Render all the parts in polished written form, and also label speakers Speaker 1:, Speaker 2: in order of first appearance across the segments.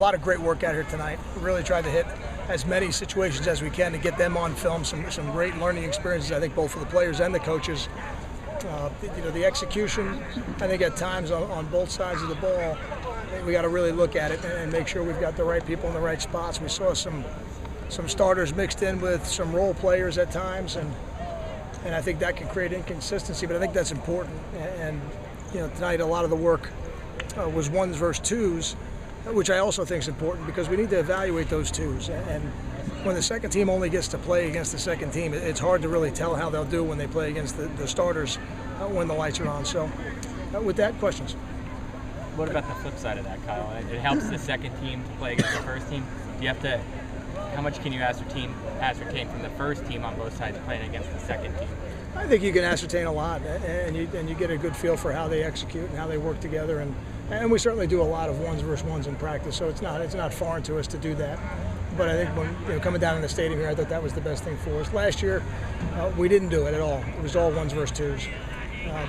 Speaker 1: A lot of great work out here tonight. We really tried to hit as many situations as we can to get them on film. Some great learning experiences, I think, both for the players and the coaches. The execution, I think at times on both sides of the ball, we got to really look at it and make sure we've got the right people in the right spots. We saw some starters mixed in with some role players at times, and I think that can create inconsistency, but I think that's important. And tonight a lot of the work was ones versus twos, which I also think is important because we need to evaluate those twos. And when the second team only gets to play against the second team, it's hard to really tell how they'll do when they play against the starters when the lights are on. So with that, questions?
Speaker 2: What about the flip side of that, Kyle? It helps the second team to play against the first team. Do you have to, how much can you ascertain from the first team on both sides playing against the second team?
Speaker 1: I think you can ascertain a lot, and you get a good feel for how they execute and how they work together, and we certainly do a lot of ones versus ones in practice, so it's not foreign to us to do that. But I think when coming down in the stadium here, I thought that was the best thing for us. Last year, we didn't do it at all. It was all ones versus twos.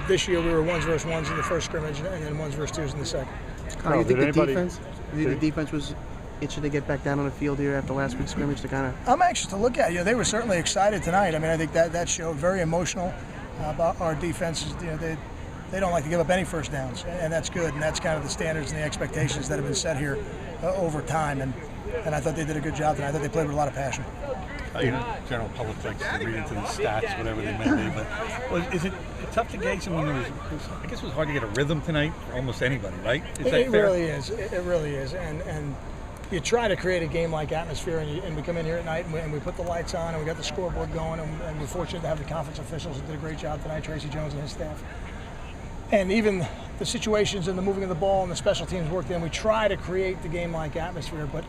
Speaker 1: This year, we were ones versus ones in the first scrimmage, and then ones versus twos in the second.
Speaker 3: Carl, you think the defense was itching to get back down on the field here after last week's scrimmage to kind of?
Speaker 1: I'm anxious to look at. They were certainly excited tonight. I mean, I think that showed very emotional about our defense. They don't like to give up any first downs, and that's good. And that's kind of the standards and the expectations that have been set here over time. And I thought they did a good job tonight. I thought they played with a lot of passion.
Speaker 4: General public likes to read into these stats, whatever they may be, but is it tough to gauge? I guess it was hard to get a rhythm tonight for almost anybody, right?
Speaker 1: It really is. It really is. And you try to create a game-like atmosphere, and we come in here at night and we put the lights on and we got the scoreboard going, and we're fortunate to have the conference officials that did a great job tonight, Tracy Jones and his staff. And even the situations and the moving of the ball and the special teams work, then we try to create the game-like atmosphere, but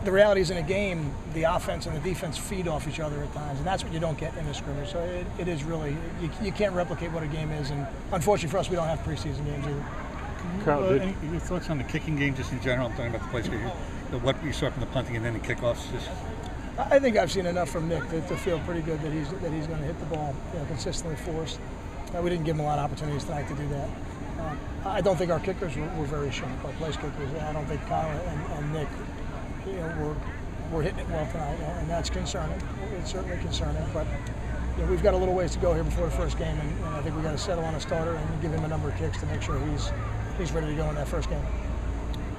Speaker 1: the reality is in a game, the offense and the defense feed off each other at times, and that's what you don't get in a scrimmage. So it is really, you can't replicate what a game is, and unfortunately for us, we don't have preseason games either.
Speaker 4: Carl, any your thoughts on the kicking game just in general? I'm talking about the plays, what we saw from the punting and then the kickoffs.
Speaker 1: I think I've seen enough from Nick to feel pretty good that he's going to hit the ball consistently for us. We didn't give him a lot of opportunities tonight to do that. I don't think our kickers were very sharp, our place kickers. I don't think Kyle and Nick we're hitting it well tonight, and that's concerning. It's certainly concerning, but we've got a little ways to go here before the first game, and I think we've got to settle on a starter and give him a number of kicks to make sure he's ready to go in that first game.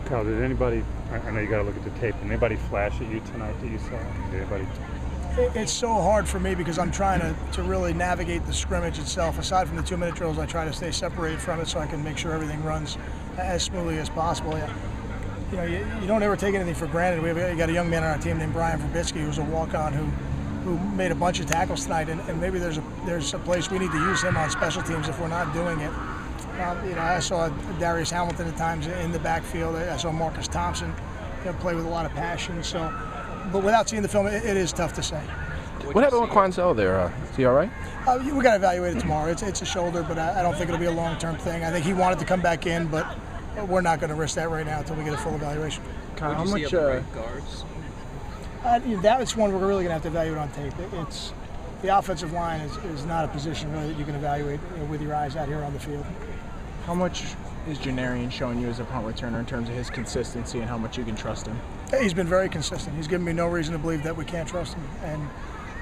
Speaker 5: Kyle, did anybody, I know you got to look at the tape, did anybody flash at you tonight that you saw? Did anybody?
Speaker 1: It's so hard for me because I'm trying to really navigate the scrimmage itself. Aside from the 2-minute drills, I try to stay separated from it so I can make sure everything runs as smoothly as possible. You don't ever take anything for granted. We got a young man on our team named Brian Verbitsky who's a walk-on who made a bunch of tackles tonight, and maybe there's a place we need to use him on special teams if we're not doing it. I saw Darius Hamilton at times in the backfield. I saw Marcus Thompson play with a lot of passion. So, but without seeing the film, it is tough to say.
Speaker 6: What happened with Quanzel there? Is he all right?
Speaker 1: We got to evaluate it tomorrow. It's a shoulder, but I don't think it'll be a long-term thing. I think he wanted to come back in, but we're not going to risk that right now until we get a full evaluation.
Speaker 2: Kyle, how much guards?
Speaker 1: That's one we're really going to have to evaluate on tape. It's the offensive line is not a position really that you can evaluate with your eyes out here on the field.
Speaker 7: How much is Janarian showing you as a punt returner in terms of his consistency and how much you can trust him?
Speaker 1: He's been very consistent. He's given me no reason to believe that we can't trust him, and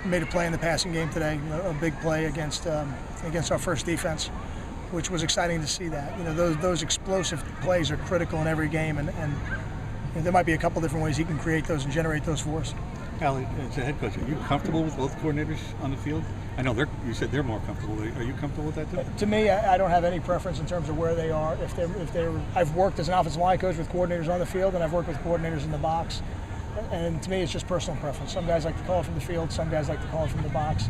Speaker 1: made a play in the passing game today, a big play against our first defense, which was exciting to see that. Those explosive plays are critical in every game, and there might be a couple different ways he can create those and generate those for us.
Speaker 4: Al, as a head coach, are you comfortable with both coordinators on the field? I know you said they're more comfortable. Are you comfortable with that too?
Speaker 1: To me, I don't have any preference in terms of where they are. I've worked as an offensive line coach with coordinators on the field, and I've worked with coordinators in the box. And to me, it's just personal preference. Some guys like to call it from the field, some guys like to call it from the box.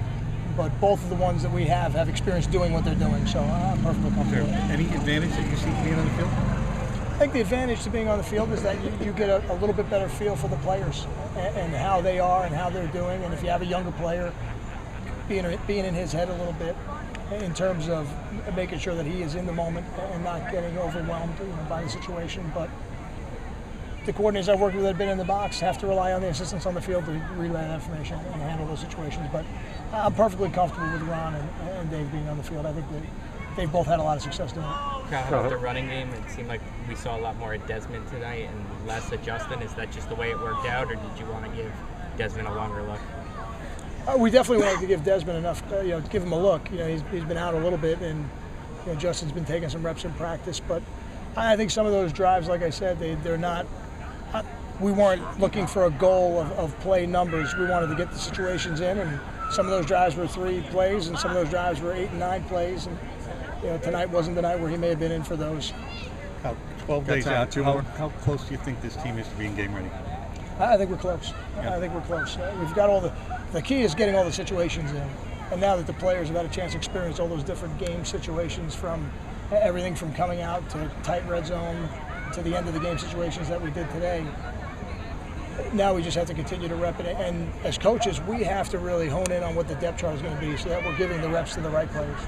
Speaker 1: But both of the ones that we have experience doing what they're doing, so I'm perfectly comfortable with it.
Speaker 4: Any advantage that you see being on the field?
Speaker 1: I think the advantage to being on the field is that you get a little bit better feel for the players and how they are and how they're doing. And if you have a younger player, being in his head a little bit in terms of making sure that he is in the moment and not getting overwhelmed by the situation. But the coordinators I've worked with that have been in the box have to rely on the assistants on the field to relay that information and handle those situations. But I'm perfectly comfortable with Ron and Dave being on the field. I think that they've both had a lot of success doing it.
Speaker 2: Kyle, how about the running game? It seemed like we saw a lot more at Desmond tonight and less at Justin. Is that just the way it worked out, or did you want to give Desmond a longer look?
Speaker 1: We definitely wanted to give Desmond enough, give him a look. He's been out a little bit, and Justin's been taking some reps in practice. But I think some of those drives, like I said, they're not. We weren't looking for a goal of play numbers. We wanted to get the situations in, and some of those drives were 3 plays, and some of those drives were 8 and 9 plays. And tonight wasn't the night where he may have been in for those.
Speaker 4: 12 days out, how close do you think this team is to being game ready?
Speaker 1: I think we're close.
Speaker 4: Yeah.
Speaker 1: I think we're close. We've got all the key is getting all the situations in. And now that the players have had a chance to experience all those different game situations, from everything from coming out to tight red zone to the end of the game situations that we did today, now we just have to continue to rep it. And as coaches, we have to really hone in on what the depth chart is going to be so that we're giving the reps to the right players.